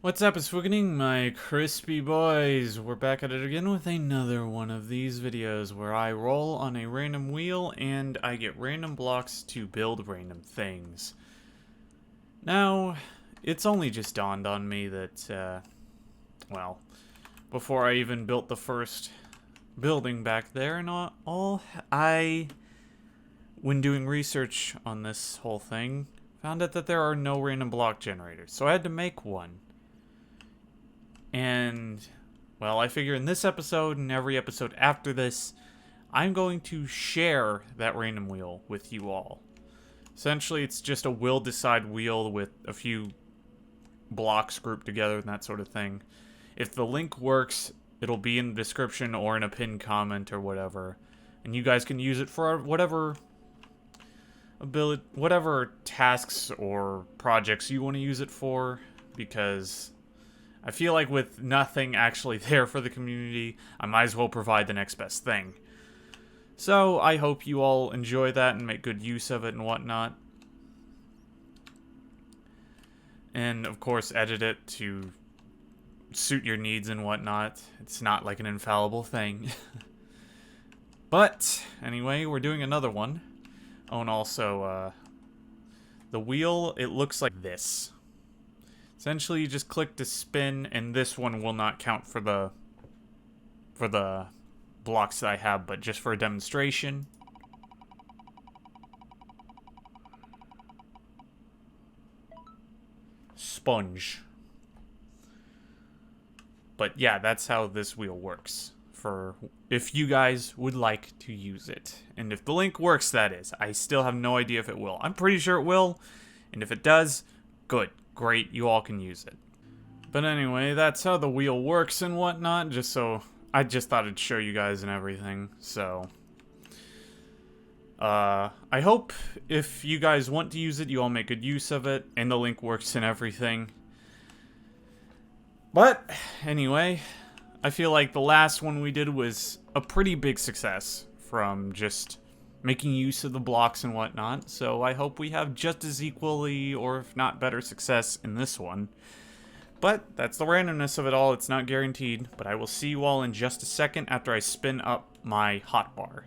What's up, it's Wickening, my crispy boys. We're back at it again with another one of these videos where I roll on a random wheel and I get random blocks to build random things. Now, it's only just dawned on me that, well, before I even built the first building back there and all, when doing research on this whole thing, found out that there are no random block generators, so I had to make one. And, well, I figure in this episode and every episode after this, I'm going to share that random wheel with you all. Essentially, it's just a will decide wheel with a few blocks grouped together and that sort of thing. If the link works, it'll be in the description or in a pinned comment or whatever. And you guys can use it for whatever tasks or projects you want to use it for, because I feel like with nothing actually there for the community, I might as well provide the next best thing. So I hope you all enjoy that and make good use of it and whatnot. And of course edit it to suit your needs and whatnot. It's not like an infallible thing. But anyway, we're doing another one. Oh, and also, the wheel, it looks like this. Essentially, you just click to spin, and this one will not count for the blocks that I have, but just for a demonstration. Sponge. But yeah, that's how this wheel works. For if you guys would like to use it. And if the link works, that is. I still have no idea if it will. I'm pretty sure it will. And if it does, good. Great, you all can use it. But anyway, that's how the wheel works and whatnot, I just thought I'd show you guys and everything, so. I hope if you guys want to use it, you all make good use of it, and the link works and everything. But, anyway, I feel like the last one we did was a pretty big success from just making use of the blocks and whatnot, so I hope we have just as equally, or if not better, success in this one. But that's the randomness of it all. It's not guaranteed, but I will see you all in just a second after I spin up my hotbar.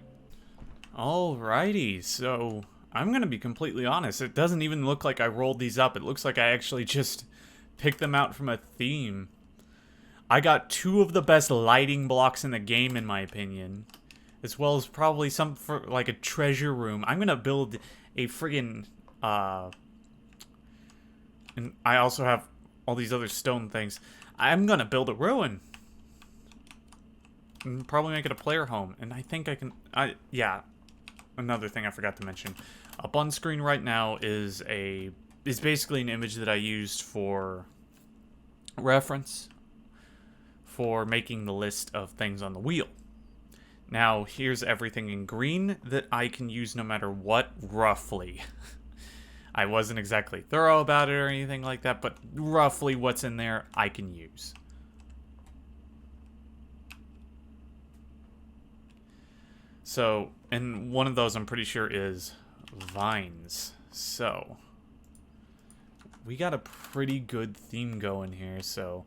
Alrighty, so I'm gonna be completely honest. It doesn't even look like I rolled these up. It looks like I actually just picked them out from a theme. I got two of the best lighting blocks in the game, in my opinion. As well as probably some for like a treasure room. I'm gonna build a friggin' and I also have all these other stone things. I'm gonna build a ruin. And probably make it a player home. And I think I can yeah. Another thing I forgot to mention. Up on screen right now is basically an image that I used for reference for making the list of things on the wheel. Now, here's everything in green that I can use no matter what, roughly. I wasn't exactly thorough about it or anything like that, but roughly what's in there I can use. So, and one of those I'm pretty sure is vines. So, we got a pretty good theme going here, so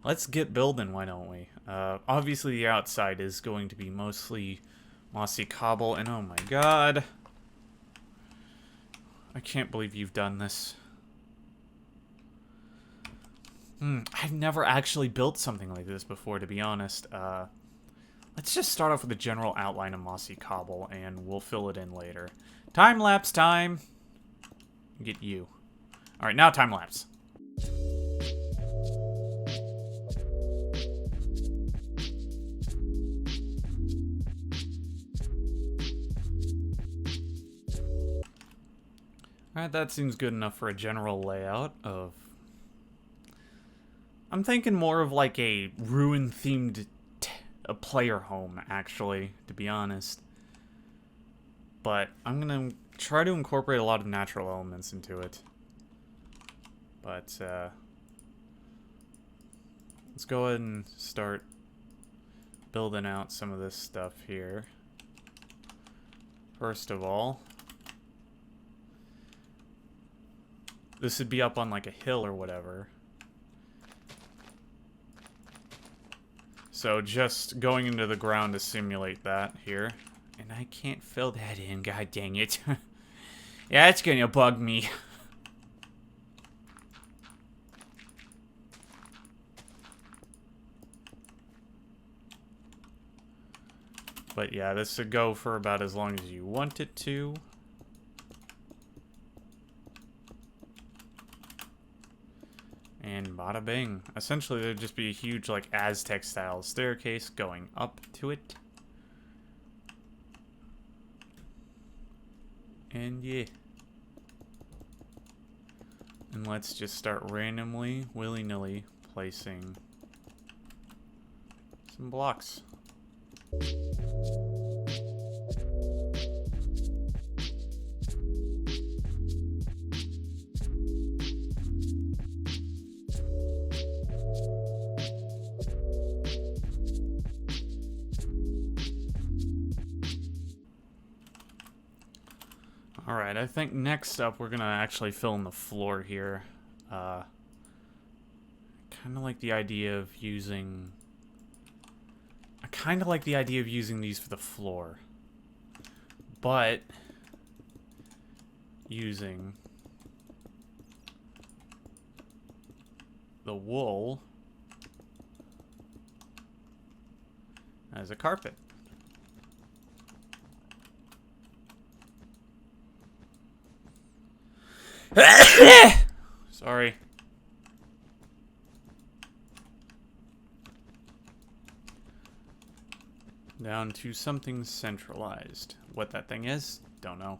let's get building, why don't we? Obviously the outside is going to be mostly mossy cobble, and oh my god. I can't believe you've done this. I've never actually built something like this before, to be honest. Let's just start off with a general outline of mossy cobble, and we'll fill it in later. Time-lapse time! Get you. Alright, now time-lapse. Alright, that seems good enough for a general layout of... I'm thinking more of like a ruin-themed a player home, actually, to be honest. But I'm gonna try to incorporate a lot of natural elements into it. But, let's go ahead and start building out some of this stuff here. First of all, this would be up on like a hill or whatever. So just going into the ground to simulate that here. And I can't fill that in, god dang it. Yeah, it's gonna bug me. But yeah, this should go for about as long as you want it to. And bada bing. Essentially, there'd just be a huge, like, Aztec-style staircase going up to it. And yeah. And let's just start randomly, willy-nilly, placing some blocks. Alright, I think next up we're gonna actually fill in the floor here. Kind of like the idea of using... I kind of like the idea of using these for the floor. But... using... the wool... as a carpet. Sorry. Down to something centralized. What that thing is, don't know.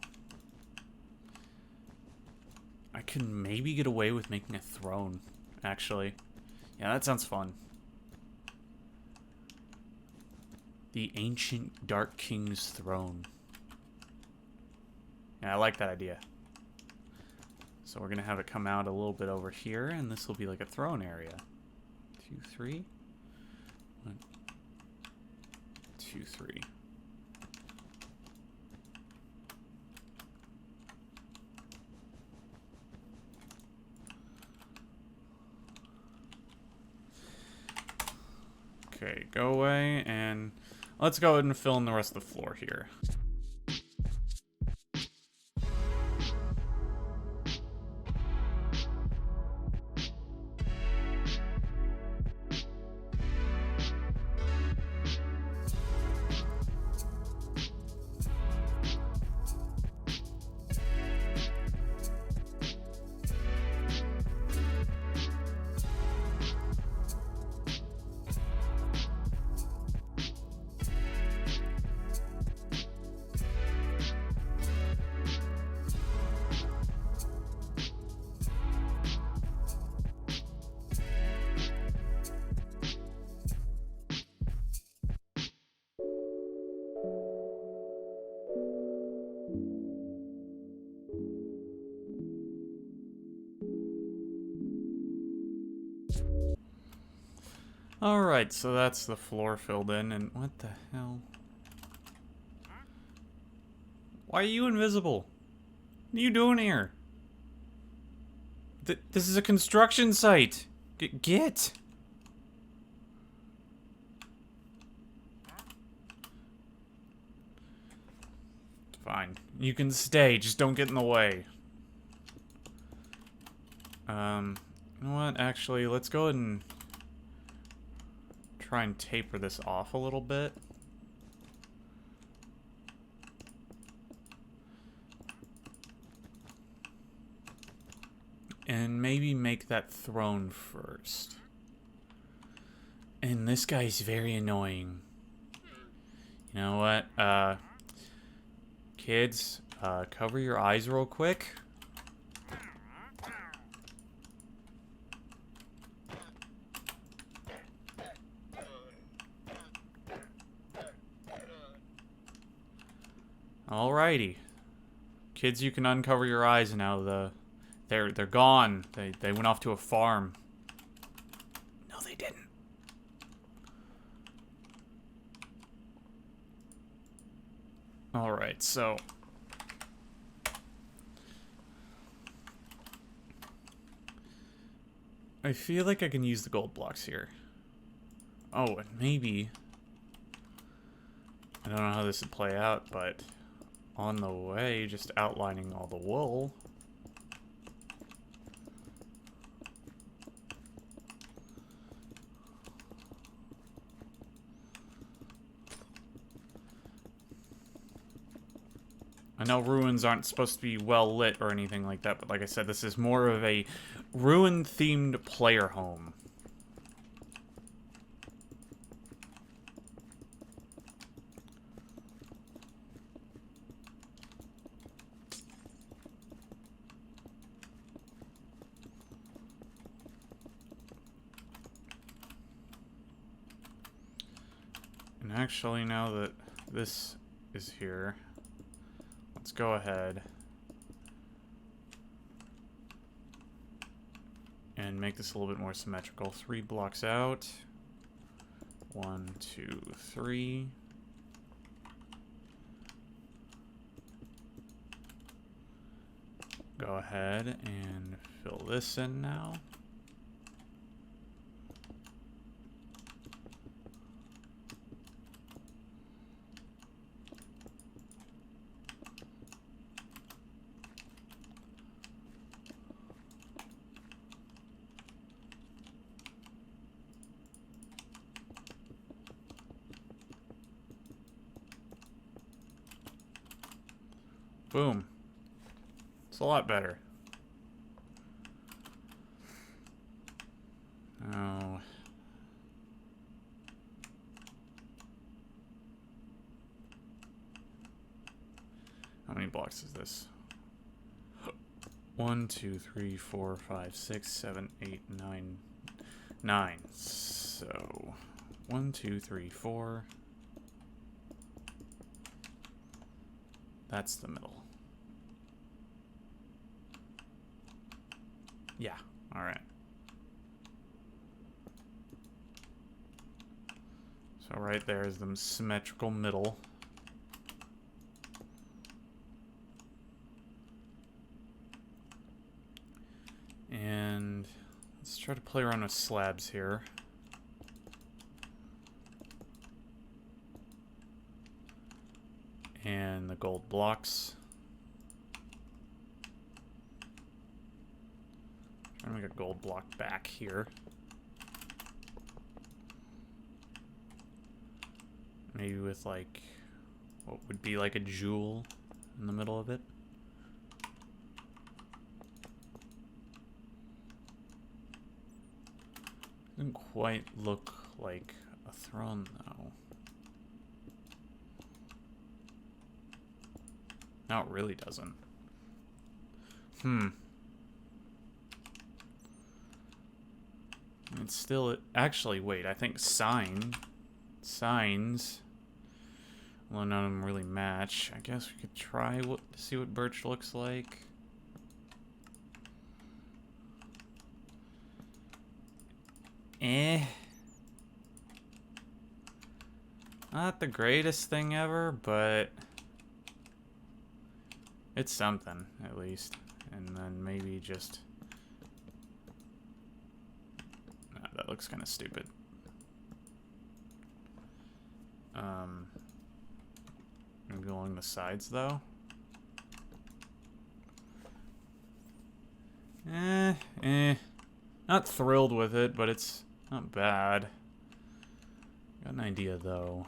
I could maybe get away with making a throne, actually. Yeah, that sounds fun. The Ancient Dark King's Throne. Yeah, I like that idea. So we're gonna have it come out a little bit over here, and this will be like a throne area. 2, 3. 1, 2, 3. Okay, go away, and let's go ahead and fill in the rest of the floor here. Alright, so that's the floor filled in, and what the hell? Why are you invisible? What are you doing here? This is a construction site! Get! Fine. You can stay, just don't get in the way. You know what? Actually, let's go ahead and try and taper this off a little bit. And maybe make that throne first. And this guy's very annoying. You know what? Kids, cover your eyes real quick. Alrighty. Kids, you can uncover your eyes now. They're gone. They went off to a farm. No, they didn't. Alright, so I feel like I can use the gold blocks here. Oh, and maybe... I don't know how this would play out, but on the way, just outlining all the wool. I know ruins aren't supposed to be well lit or anything like that, but like I said, this is more of a ruin-themed player home. And actually, now that this is here, let's go ahead and make this a little bit more symmetrical. 3 blocks out. 1, 2, 3. Go ahead and fill this in now. Boom. It's a lot better. Oh. How many blocks is this? 1, 2, 3, 4, 5, 6, 7, 8, 9. 9. So 1, 2, 3, 4. That's the middle. Yeah, alright. So right there is the symmetrical middle. And let's try to play around with slabs here. And the gold blocks. Trying to make a gold block back here. Maybe with like what would be like a jewel in the middle of it. Doesn't quite look like a throne though. No, it really doesn't. It's still... Actually, wait, I think signs... Well, none of them really match. I guess we could try to see what birch looks like. Not the greatest thing ever, but... it's something, at least. And then maybe just... Nah, that looks kind of stupid. Maybe along the sides, though. Not thrilled with it, but it's not bad. Got an idea, though.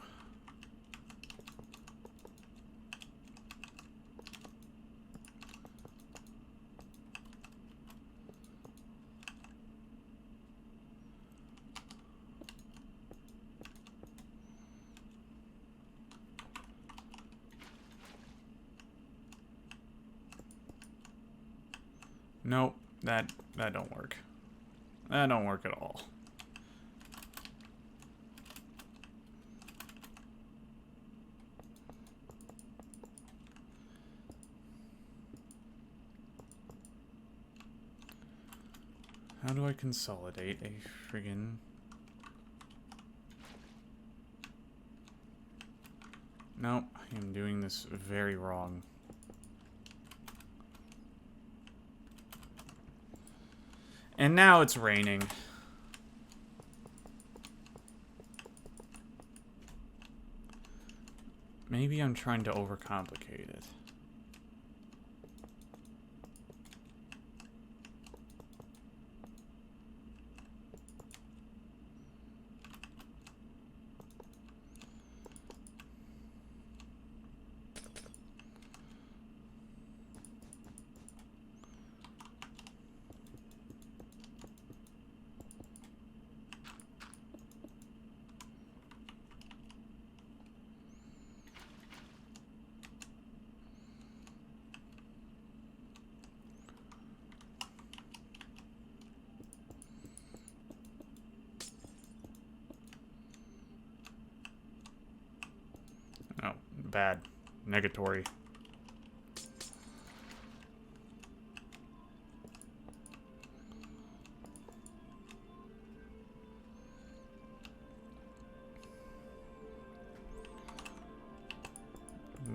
Nope, that don't work. That don't work at all. How do I consolidate a friggin... Nope, I am doing this very wrong. And now it's raining. maybe I'm trying to overcomplicate it. Oh, bad. Negatory.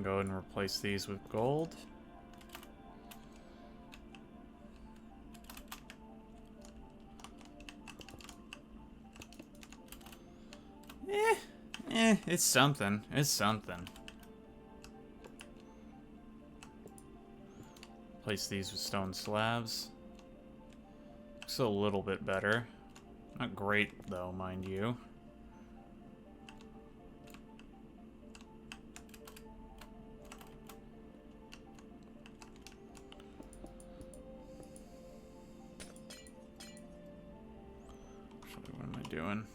Go ahead and replace these with gold. It's something. It's something. Place these with stone slabs. Looks a little bit better. Not great, though, mind you. What am I doing?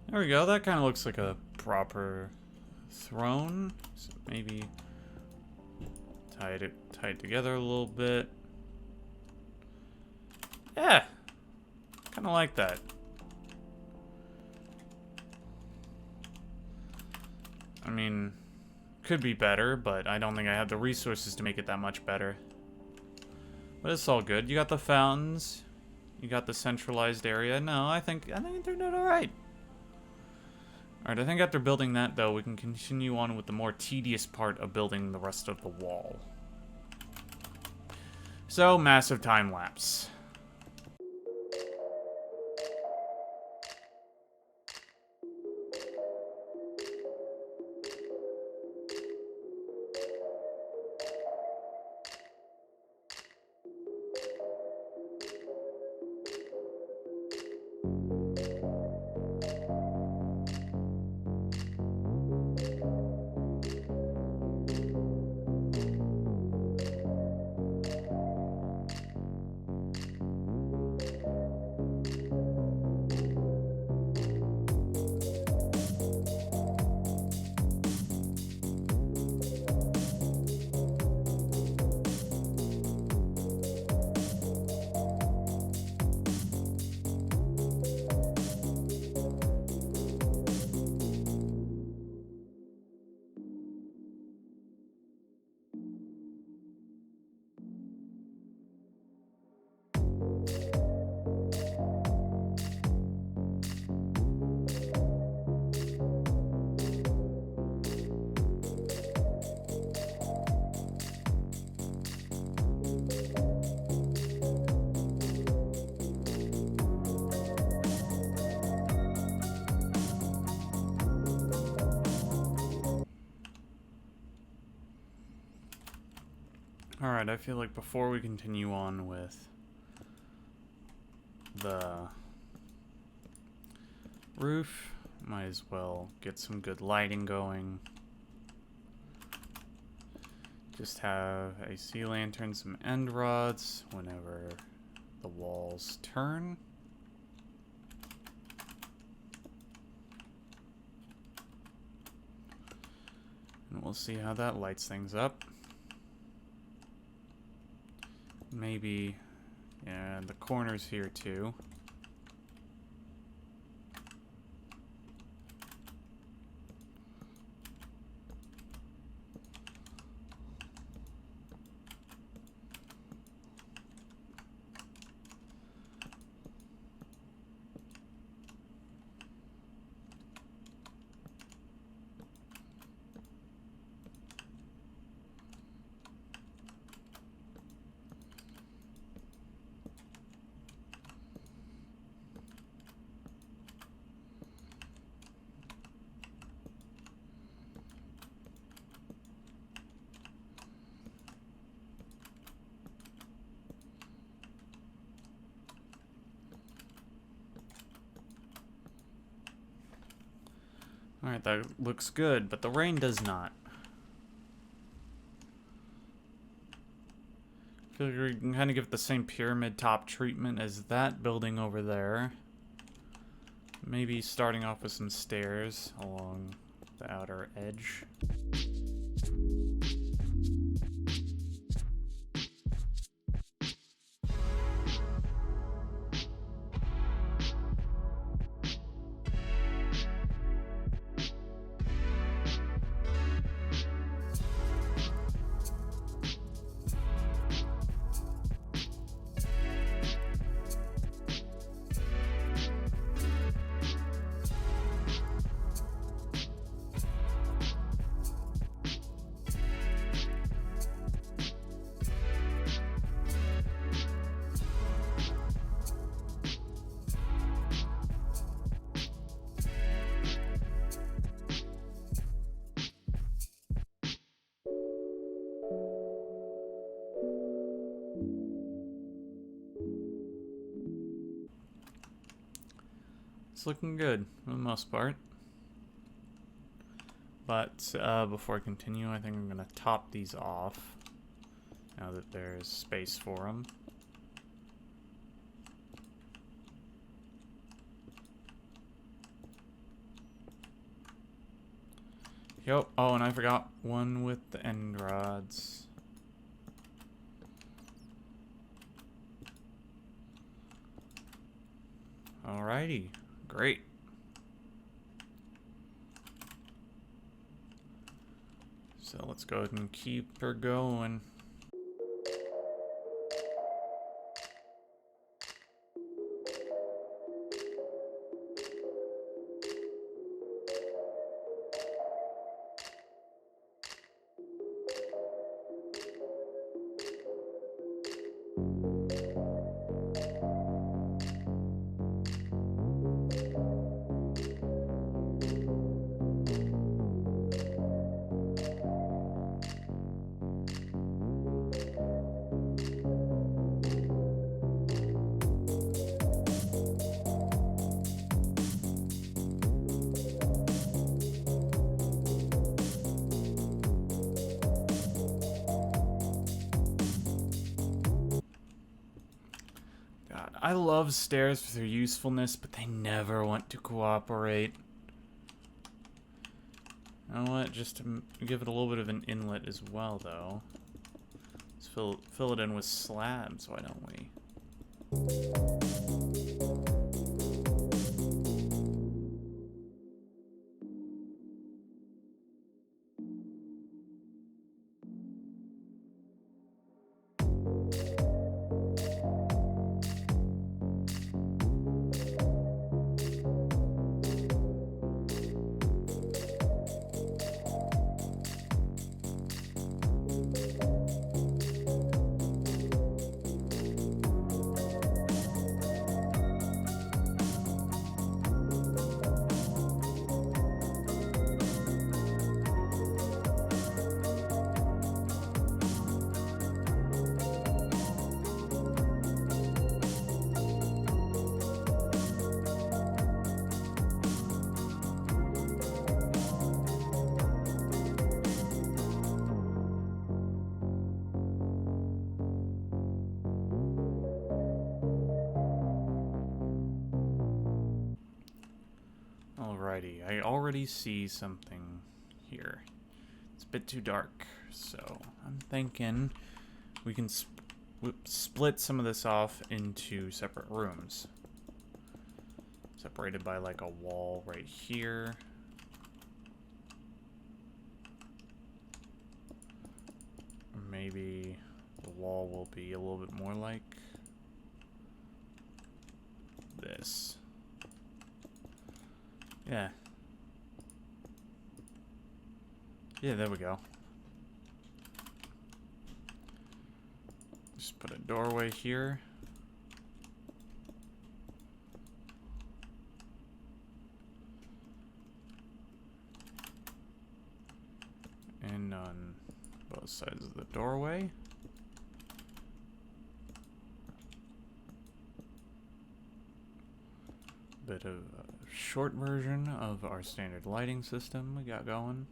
There we go. That kind of looks like a proper throne. So maybe tie it together a little bit. Yeah, kind of like that. I mean, could be better, but I don't think I have the resources to make it that much better. But it's all good. You got the fountains. You got the centralized area. No, I think it turned out all right. Alright, I think after building that, though, we can continue on with the more tedious part of building the rest of the wall. So, massive time lapse. Alright, I feel like before we continue on with the roof, might as well get some good lighting going. Just have a sea lantern, some end rods whenever the walls turn. And we'll see how that lights things up. maybe, yeah, the corners here too. Alright, that looks good, but the rain does not. I feel like we can kind of give it the same pyramid top treatment as that building over there. Maybe starting off with some stairs along the outer edge. It's looking good for the most part. But before I continue, I think I'm going to top these off now that there's space for them. Yep. Oh, and I forgot one with the end rods. Alrighty. Great. So let's go ahead and keep her going. I love stairs for their usefulness, but they never want to cooperate. You know what? Just to give it a little bit of an inlet as well, though. Let's fill it in with slabs, why don't we? Alrighty, I already see something here. It's a bit too dark, so I'm thinking we can split some of this off into separate rooms. Separated by like a wall right here. Or maybe the wall will be a little bit more like this. Yeah. Yeah, there we go. Just put a doorway here. And on both sides of the doorway. Bit of a short version of our standard lighting system we got going.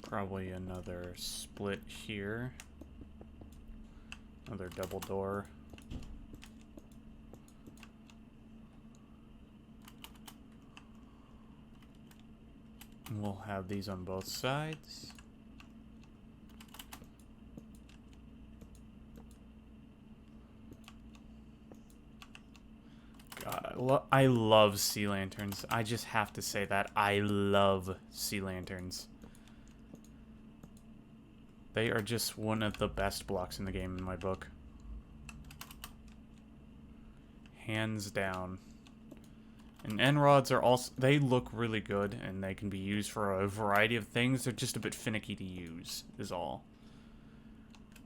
Probably another split here. Another double door. And we'll have these on both sides. God, I love sea lanterns. I just have to say that. I love sea lanterns. They are just one of the best blocks in the game in my book. Hands down. And end rods are also, they look really good and they can be used for a variety of things. They're just a bit finicky to use, is all.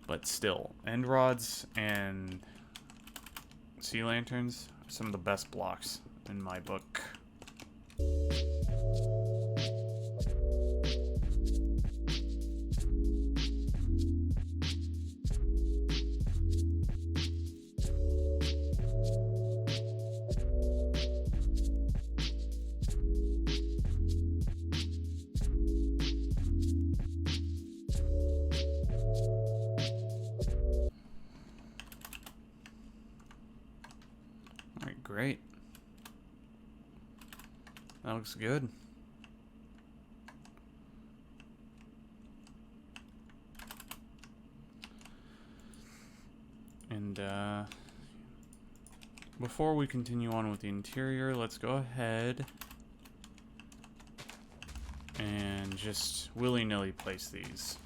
But still, end rods and sea lanterns are some of the best blocks in my book. Great. That looks good. And before we continue on with the interior, let's go ahead and just willy-nilly place these.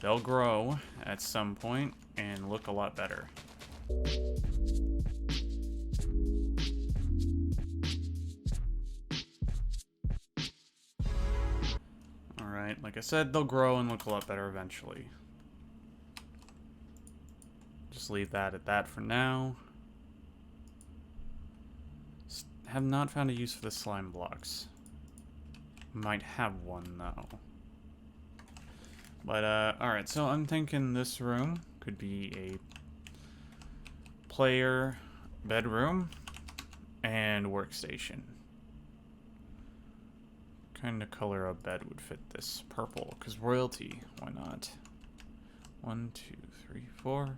They'll grow at some point and look a lot better. Alright, like I said, they'll grow and look a lot better eventually. Just leave that at that for now. Have not found a use for the slime blocks. Might have one though. But alright, so I'm thinking this room could be a player bedroom and workstation. Kind of color a bed would fit this purple, because royalty, why not? 1, 2, 3, 4. 1,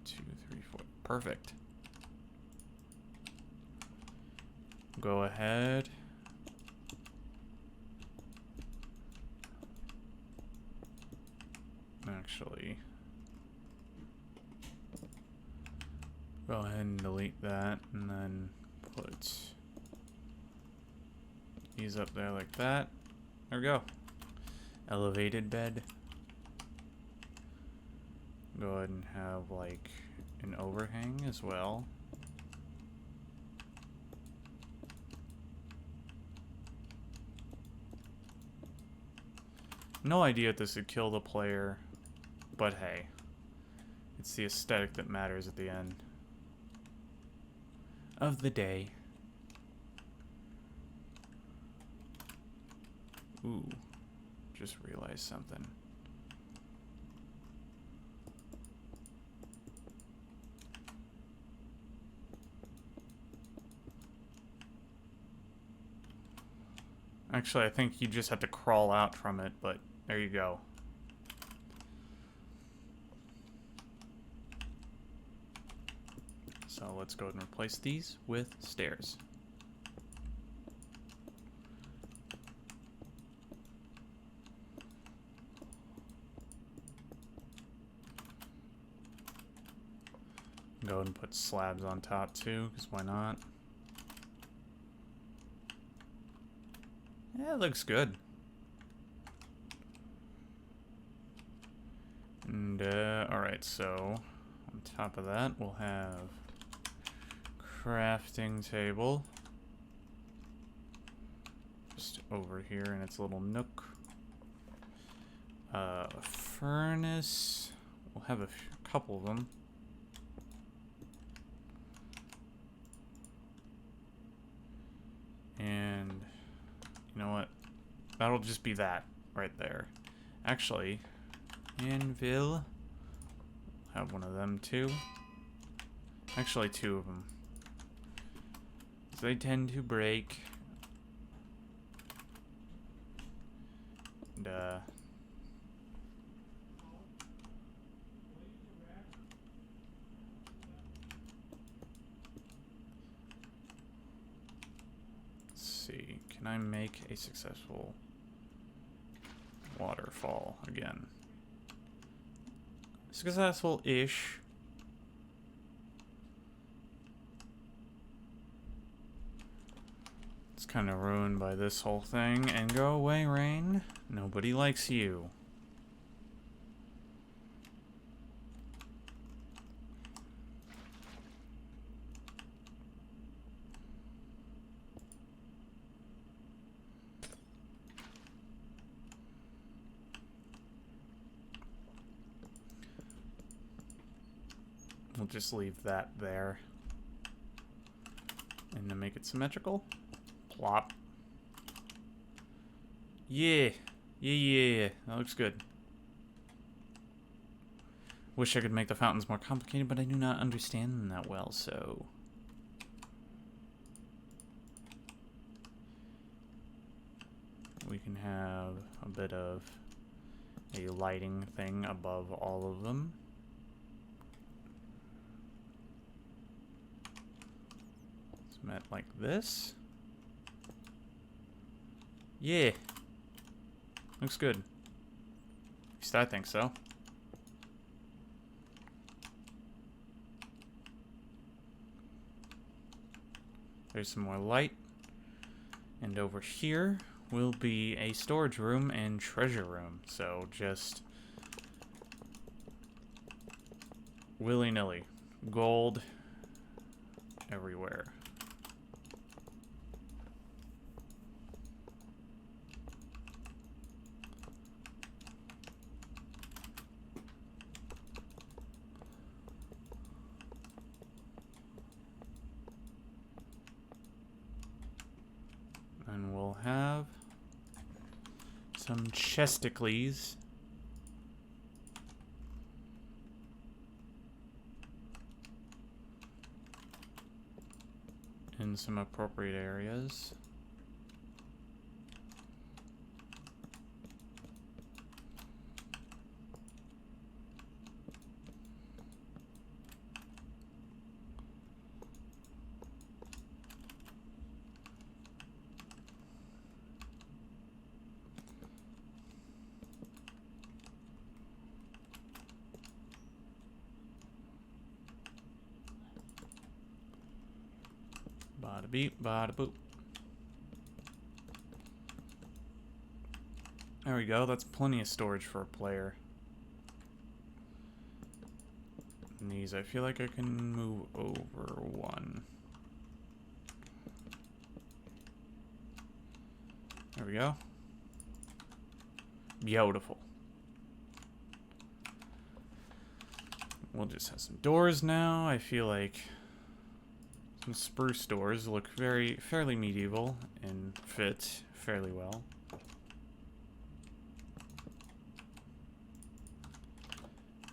2, 3, 4. Perfect. Go ahead. Actually, go ahead and delete that, and then put these up there like that. There we go. Elevated bed. Go ahead and have like an overhang as well. No idea if this would kill the player, but hey, it's the aesthetic that matters at the end of the day. Ooh, just realized something. Actually, I think you just have to crawl out from it, but there you go. So let's go ahead and replace these with stairs. Go ahead and put slabs on top too, because why not? Yeah, it looks good. And, alright, so on top of that, we'll have crafting table. Just over here in its little nook. Furnace. We'll have a couple of them. And you know what? That'll just be that right there. Actually, anvil. Have one of them too. Actually, two of them. They tend to break. And, let's see. Can I make a successful waterfall again? Successful-ish. It's kind of ruined by this whole thing. And go away, rain. Nobody likes you. We'll just leave that there. And to make it symmetrical, plop. Yeah. Yeah. That looks good. Wish I could make the fountains more complicated, but I do not understand them that well, so... we can have a bit of a lighting thing above all of them. Met like this. Yeah. Looks good. At least I think so. There's some more light. And over here will be a storage room and treasure room. So just willy-nilly. Gold everywhere. And we'll have some chesticles. In some appropriate areas. Bada beep, bada boop. There we go. That's plenty of storage for a player. And these, I feel like I can move over one. There we go. Beautiful. We'll just have some doors now. I feel like some spruce doors look fairly medieval and fit fairly well.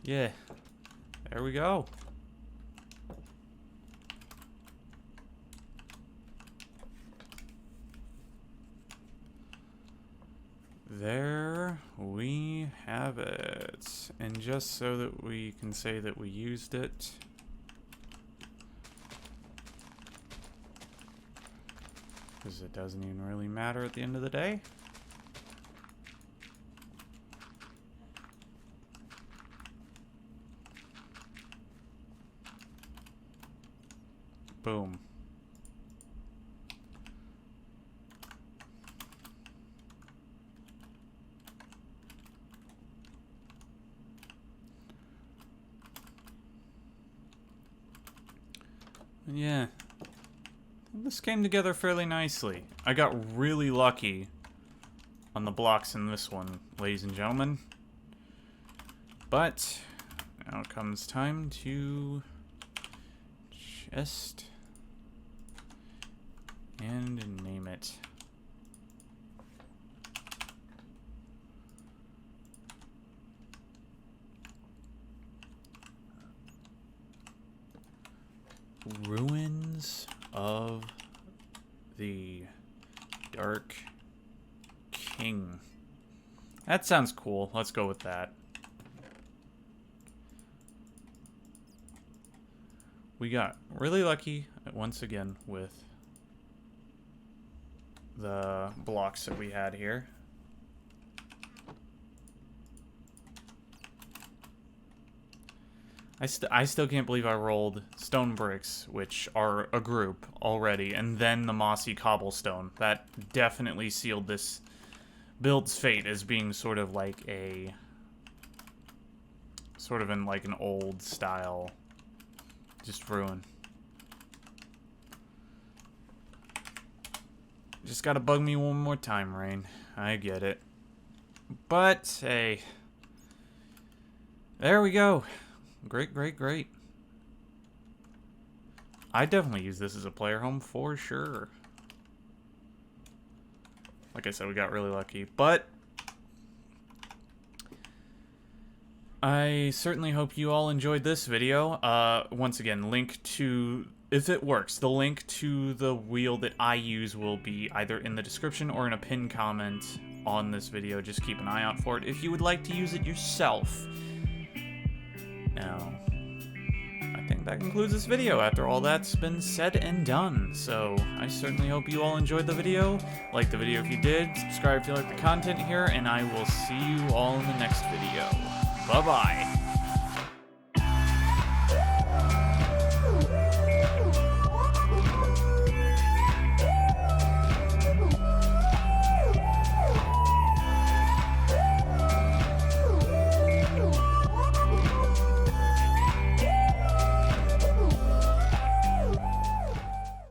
Yeah, there we go. There we have it. And just so that we can say that we used it, because it doesn't even really matter at the end of the day. Boom. Yeah. This came together fairly nicely. I got really lucky on the blocks in this one, ladies and gentlemen. But now it comes time to just and name it. Ruins of the Dark King. That sounds cool. Let's go with that. We got really lucky once again with the blocks that we had here. I still can't believe I rolled stone bricks, which are a group already, and then the mossy cobblestone. That definitely sealed this build's fate as being sort of like a... sort of in like an old style, just ruin. Just gotta bug me one more time, Rain. I get it. But, hey. There we go. Great, great, great. I definitely use this as a player home for sure. Like I said, we got really lucky. But I certainly hope you all enjoyed this video. Once again, link to, if it works, the link to the wheel that I use will be either in the description or in a pinned comment on this video. Just keep an eye out for it if you would like to use it yourself. Now, I think that concludes this video after all that's been said and done. So, I certainly hope you all enjoyed the video. Like the video if you did, subscribe if you like the content here, and I will see you all in the next video. Bye-bye.